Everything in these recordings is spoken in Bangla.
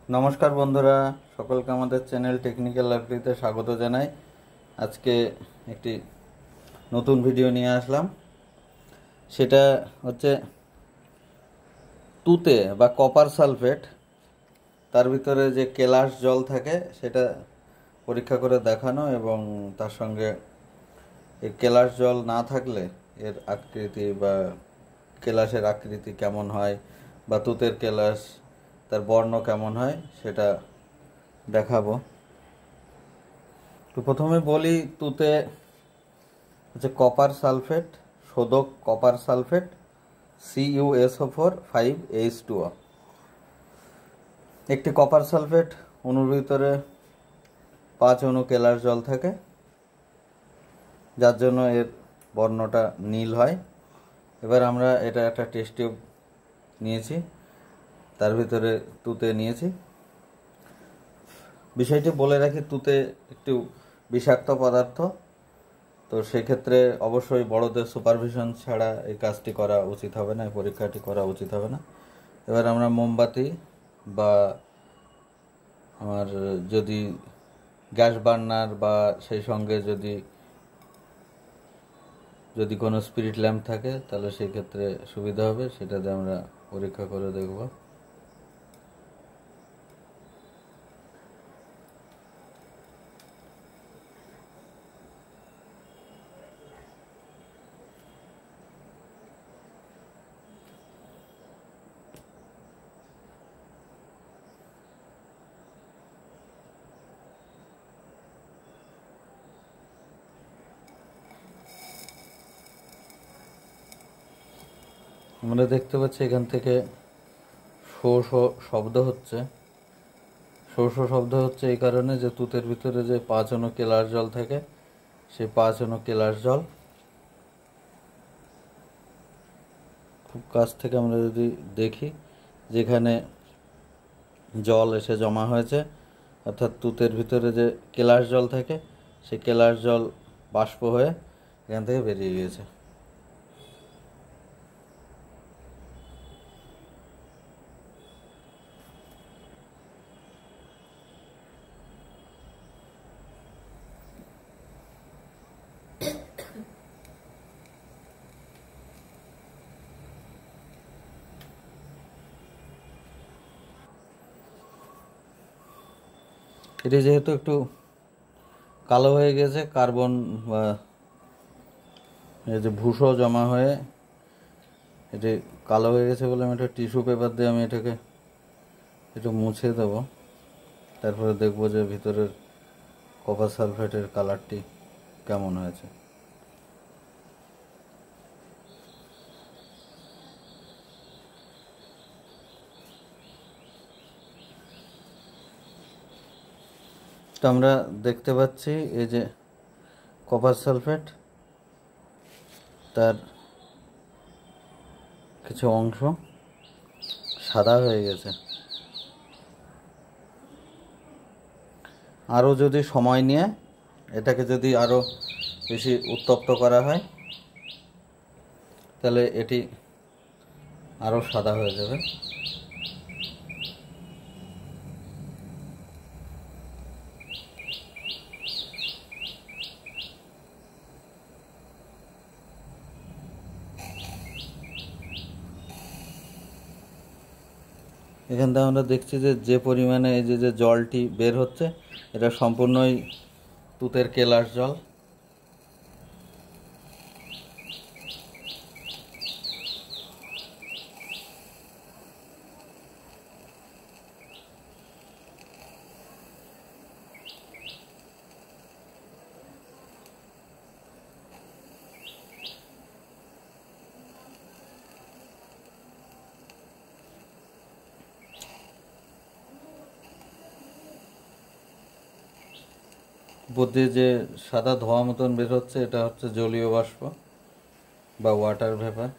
নমস্কার বন্ধুরা, সকলকে আমাদের চ্যানেল টেকনিক্যাল লাইব্রেরিতে স্বাগত জানাই। আজকে একটি নতুন ভিডিও নিয়ে আসলাম। সেটা হচ্ছে তুতে বা কপার সালফেট, তার ভিতরে যে কেলাস জল থাকে সেটা পরীক্ষা করে দেখানো, এবং তার সঙ্গে এই কেলাস জল না থাকলে এর আকৃতি বা কেলাসের আকৃতি কেমন হয়, বা তুতের কেলাস তার বর্ণ কেমন হয় সেটা দেখাবো। তো প্রথমে বলি, তুতে হচ্ছে কপার সালফেট, শোধক কপার সালফেট CuSO4 5H2O। একটি কপার সালফেট অণুর ভিতরে 5 অণু কেলাস জল থাকে, যার জন্য এর বর্ণটা নীল হয়। এবার আমরা এটা একটা টেস্ট টিউব নিয়েছি, তার ভিতরে তুতে নিয়েছি। বিষয়টি বলে রাখি, তুতে একটু বিষাক্ত পদার্থ, তো সেক্ষেত্রে অবশ্যই বড়দের সুপারভিশন ছাড়া এই কাজটি করা উচিত হবে না, এই পরীক্ষাটি করা উচিত হবে না। এবার আমরা মোমবাতি বা আমার যদি গ্যাস বার্নার বা সেই সঙ্গে যদি কোনো স্পিরিট ল্যাম্প থাকে তাহলে সেই ক্ষেত্রে সুবিধা হবে, সেটাতে আমরা পরীক্ষা করে দেখব। আমরা দেখতে পাচ্ছি এখান থেকে শো শো শব্দ হচ্ছে। শো শো শব্দ হচ্ছে এই কারণে যে তুতের ভিতরে যে 5 অণু কেলাস জল থাকে, সেই 5 অণু কেলাস জল খুব কাছ থেকে আমরা যদি দেখি, যেখানে জল এসে জমা হয়েছে, অর্থাৎ তুতের ভিতরে যে কেলাস জল থাকে সেই কেলাস জল বাষ্প হয়ে এখান থেকে বেরিয়ে গিয়েছে। এটি যেহেতু একটু কালো হয়ে গেছে, কার্বন বা এই যে ভূষো জমা হয়ে এটি কালো হয়ে গেছে বলে আমি একটা টিস্যু পেপার দিয়ে আমি এটাকে একটু মুছে দেবো। তারপরে দেখবো যে ভিতরের কপার সালফেটের কালারটি কেমন হয়েছে। তো আমরা দেখতে পাচ্ছি এই যে কপার সালফেট, তার কিছু অংশ সাদা হয়ে গেছে। আরও যদি সময় নিয়ে এটাকে যদি আরও বেশি উত্তপ্ত করা হয় তাহলে এটি আরও সাদা হয়ে যাবে। এখান থেকে আমরা দেখছি যে পরিমাণে এই যে জলটি বের হচ্ছে, এটা সম্পূর্ণই তুতের কেলাস জল। উপর দিয়ে যে সাদা ধোঁয়া মতন বের হচ্ছে, এটা হচ্ছে জলীয় বাষ্প বা ওয়াটার ভেপার।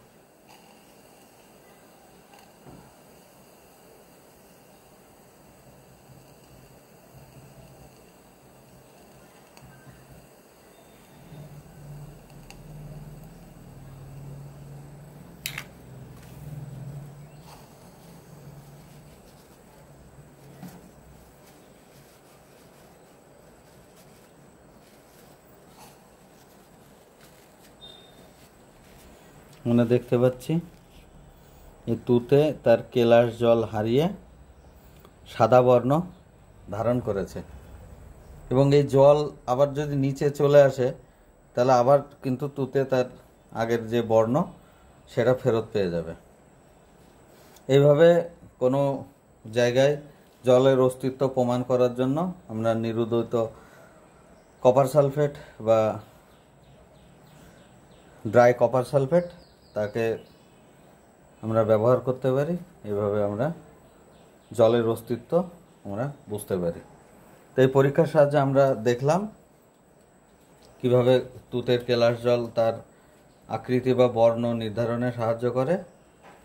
আমরা দেখতে পাচ্ছি এই তুতে তার কেলাস জল হারিয়ে সাদা বর্ণ ধারণ করেছে, এবং এই জল আবার যদি নিচে চলে আসে তাহলে আবার কিন্তু তুতে তার আগের যে বর্ণ সেটা ফেরত পেয়ে যাবে। এইভাবে কোনো জায়গায় জলের অস্তিত্ব প্রমাণ করার জন্য আমরা নিরুদ্যত কপার সালফেট বা ড্রাই কপার সালফেট তাকে আমরা ব্যবহার করতে পারি। এভাবে আমরা জলের অস্তিত্ব আমরা বুঝতে পারি। তো এই পরীক্ষার সাহায্যে আমরা দেখলাম কিভাবে তুতের কেলাস জল তার আকৃতি বা বর্ণ নির্ধারণে সাহায্য করে,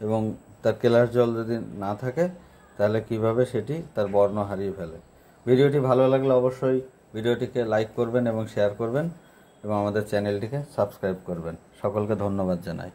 এবং তার কেলাস জল যদি না থাকে তাহলে কিভাবে সেটি তার বর্ণ হারিয়ে ফেলে। ভিডিওটি ভালো লাগলে অবশ্যই ভিডিওটিকে লাইক করবেন এবং শেয়ার করবেন, এবং আমাদের চ্যানেলটিকে সাবস্ক্রাইব করবেন। সকলকে ধন্যবাদ জানাই।